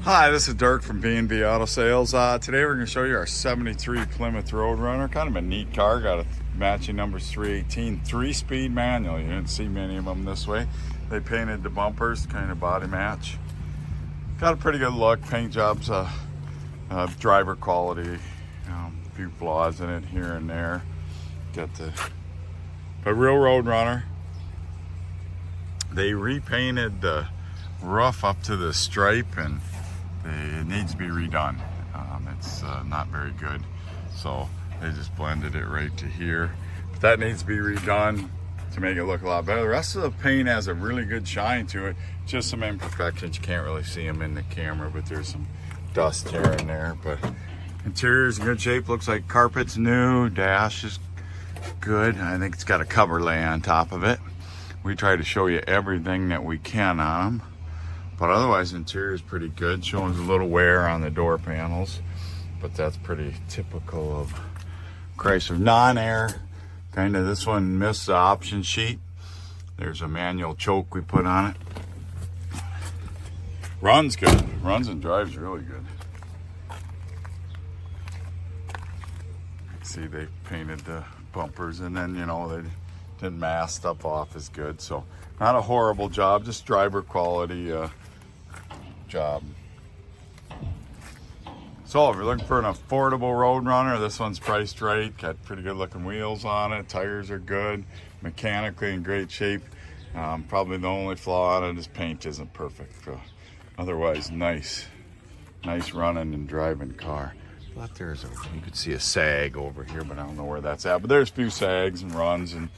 Hi, this is Dirk from B&B Auto Sales. Today we're going to show you our 73 Plymouth Road Runner. Kind of a neat car. Got a matching numbers 318, 3-speed manual. You didn't see many of them this way. They painted the bumpers, kind of body match. Got a pretty good look. Paint job's driver quality. A few flaws in it here and there. Got a real Road Runner. They repainted the roof up to the stripe, and it needs to be redone. It's not very good, so they just blended it right to here. But that needs to be redone to make it look a lot better. The rest of the paint has a really good shine to it. Just some imperfections. You can't really see them in the camera, but there's some dust here and there. But interior's in good shape. Looks like carpet's new. Dash is good. I think it's got a cover lay on top of it. We try to show you everything that we can on them. But otherwise, the interior is pretty good. Showing a little wear on the door panels, but that's pretty typical of Chrysler. Non-air, kind of. This one missed the option sheet. There's a manual choke we put on it. Runs good. Runs and drives really good. See, they painted the bumpers, and then, you know, they didn't mask stuff off as good. So not a horrible job, just driver quality job. So if you're looking for an affordable Road Runner, this one's priced right. Got pretty good looking wheels on it. Tires are good. Mechanically in great shape. Probably the only flaw on it is paint isn't perfect. Otherwise, nice running and driving car. But there's you could see a sag over here, but I don't know where that's at. But there's a few sags and runs and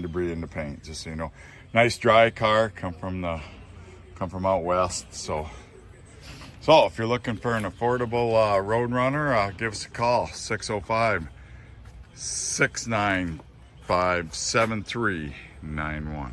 debris in the paint, just so you know. Nice dry car, come from out west. So if you're looking for an affordable Road Runner, give us a call, 605-695-7391.